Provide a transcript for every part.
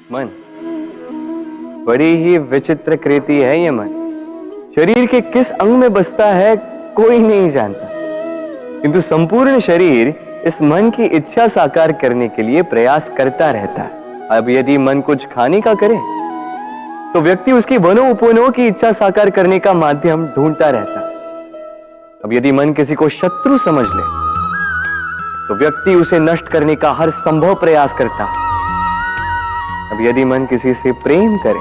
मन बड़ी ही विचित्र कृति है ये मन। शरीर के किस अंग में बसता है कोई नहीं जानता, किंतु संपूर्ण शरीर इस मन की इच्छा साकार करने के लिए प्रयास करता रहता है। अब यदि मन कुछ खाने का करे तो व्यक्ति उसकी वनो उपवनों की इच्छा साकार करने का माध्यम ढूंढता रहता है। अब यदि मन किसी को शत्रु समझ ले तो व्यक्ति उसे नष्ट करने का हर संभव प्रयास करता है। अब यदि मन किसी से प्रेम करे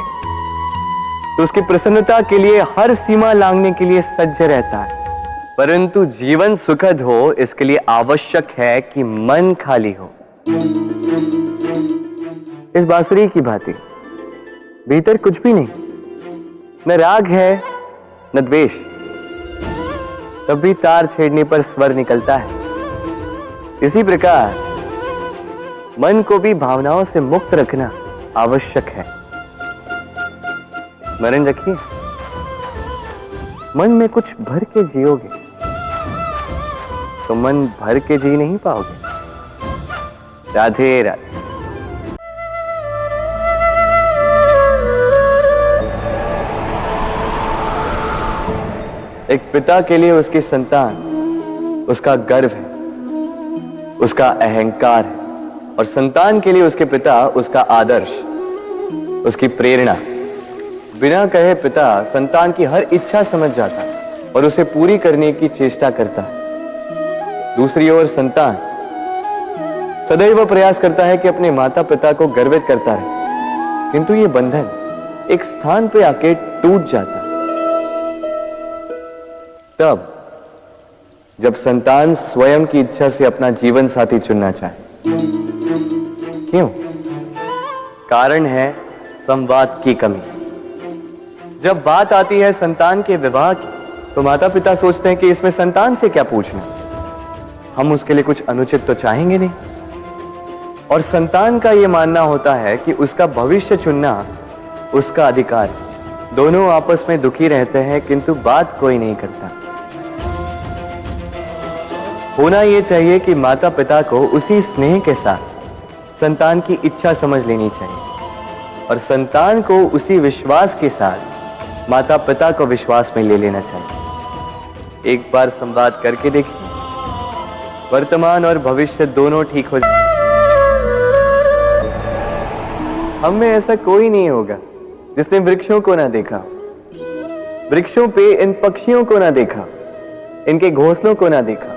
तो उसकी प्रसन्नता के लिए हर सीमा लांघने के लिए सज्ज रहता है। परंतु जीवन सुखद हो इसके लिए आवश्यक है कि मन खाली हो। इस बांसुरी की भांति भीतर कुछ भी नहीं, न राग है न द्वेष, तब भी तार छेड़ने पर स्वर निकलता है। इसी प्रकार मन को भी भावनाओं से मुक्त रखना आवश्यक है। स्मरण रखिए, मन में कुछ भर के जियोगे तो मन भर के जी नहीं पाओगे। राधे राधे। एक पिता के लिए उसकी संतान उसका गर्व है, उसका अहंकार है, और संतान के लिए उसके पिता उसका आदर्श, उसकी प्रेरणा। बिना कहे पिता संतान की हर इच्छा समझ जाता है और उसे पूरी करने की चेष्टा करता है। दूसरी ओर संतान सदैव प्रयास करता है कि अपने माता पिता को गर्वित करता रहे, किंतु यह बंधन एक स्थान पर आके टूट जाता है। तब जब संतान स्वयं की इच्छा से अपना जीवन साथी चुनना चाहे। क्यों? कारण है संवाद की कमी। जब बात आती है संतान के विवाह की तो माता पिता सोचते हैं कि इसमें संतान से क्या पूछना, हम उसके लिए कुछ अनुचित तो चाहेंगे नहीं। और संतान का यह मानना होता है कि उसका भविष्य चुनना उसका अधिकार है। दोनों आपस में दुखी रहते हैं किंतु बात कोई नहीं करता। होना यह चाहिए कि माता पिता को उसी स्नेह के साथ संतान की इच्छा समझ लेनी चाहिए और संतान को उसी विश्वास के साथ माता पिता को विश्वास में ले लेना चाहिए। एक बार संवाद करके देखिए, वर्तमान और भविष्य दोनों ठीक हो जाए। हम में ऐसा कोई नहीं होगा जिसने वृक्षों को ना देखा, वृक्षों पे इन पक्षियों को ना देखा, इनके घोंसलों को ना देखा,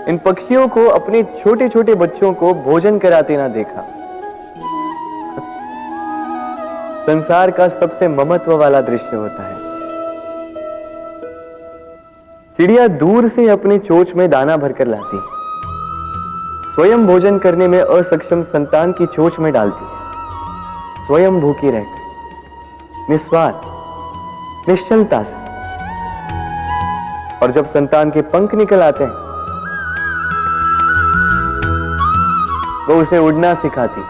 इन पक्षियों को अपने छोटे छोटे बच्चों को भोजन कराते ना देखा। संसार का सबसे ममत्व वाला दृश्य होता है। चिड़िया दूर से अपने चोंच में दाना भरकर लाती, स्वयं भोजन करने में असक्षम संतान की चोंच में डालती है, स्वयं भूखी रहकर निस्वार्थ निश्चलता से। और जब संतान के पंख निकल आते हैं वो उसे उड़ना सिखाती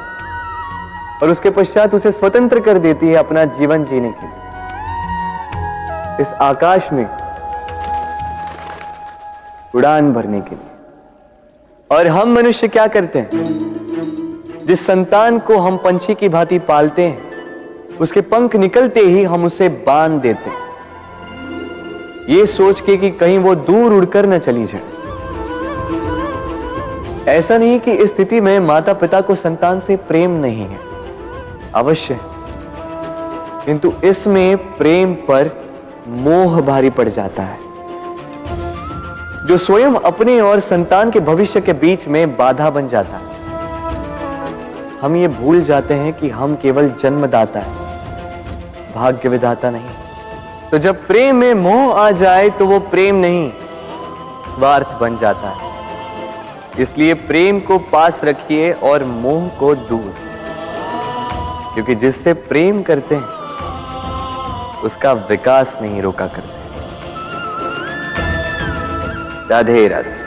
और उसके पश्चात उसे स्वतंत्र कर देती है अपना जीवन जीने के लिए, इस आकाश में उड़ान भरने के लिए। और हम मनुष्य क्या करते हैं? जिस संतान को हम पंछी की भांति पालते हैं उसके पंख निकलते ही हम उसे बांध देते हैं, ये सोच के कि कहीं वो दूर उड़कर न चली जाए। ऐसा नहीं कि इस स्थिति में माता पिता को संतान से प्रेम नहीं है, अवश्य है, किंतु इसमें प्रेम पर मोह भारी पड़ जाता है जो स्वयं अपने और संतान के भविष्य के बीच में बाधा बन जाता है। हम ये भूल जाते हैं कि हम केवल जन्मदाता है, भाग्य विधाता नहीं। तो जब प्रेम में मोह आ जाए तो वो प्रेम नहीं, स्वार्थ बन जाता है। इसलिए प्रेम को पास रखिए और मोह को दूर, क्योंकि जिससे प्रेम करते हैं उसका विकास नहीं रोका करते। राधे राधे।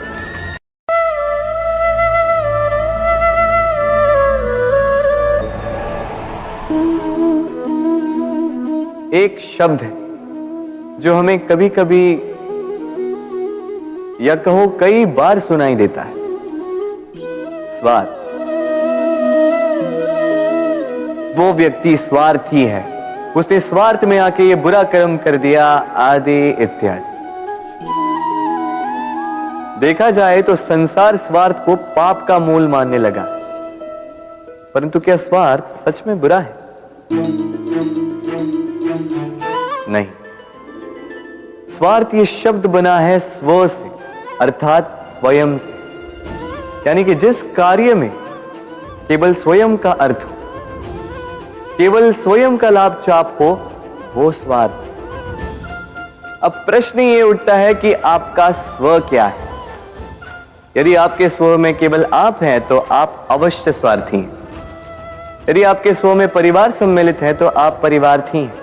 एक शब्द है जो हमें कभी कभी या कहो कई बार सुनाई देता है, स्वाद। वो व्यक्ति स्वार्थी है, उसने स्वार्थ में आके ये बुरा कर्म कर दिया, आदि इत्यादि। देखा जाए तो संसार स्वार्थ को पाप का मूल मानने लगा, परंतु क्या स्वार्थ सच में बुरा है? नहीं। स्वार्थ ये शब्द बना है स्व से, अर्थात स्वयं से, यानी कि जिस कार्य में केवल स्वयं का अर्थ हो, केवल स्वयं का लाभ चाप हो, वो स्वार्थ। अब प्रश्न ये उठता है कि आपका स्व क्या है? यदि आपके स्व में केवल आप हैं तो आप अवश्य स्वार्थी हैं। यदि आपके स्व में परिवार सम्मिलित है तो आप परिवार्थी हैं।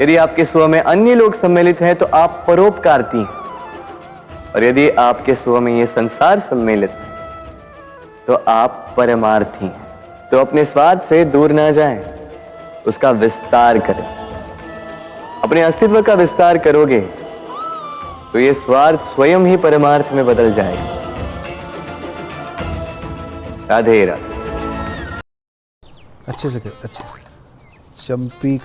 यदि आपके स्व में अन्य लोग सम्मिलित हैं तो आप परोपकारती हैं। और यदि आपके स्व में ये संसार सम्मिलित है तो आप परमार्थी हैं। तो अपने स्वार्थ से दूर ना जाएं, उसका विस्तार करें। अपने अस्तित्व का विस्तार करोगे तो ये स्वार्थ स्वयं ही परमार्थ में बदल जाएगा। राधे राधे। अच्छे से चंपी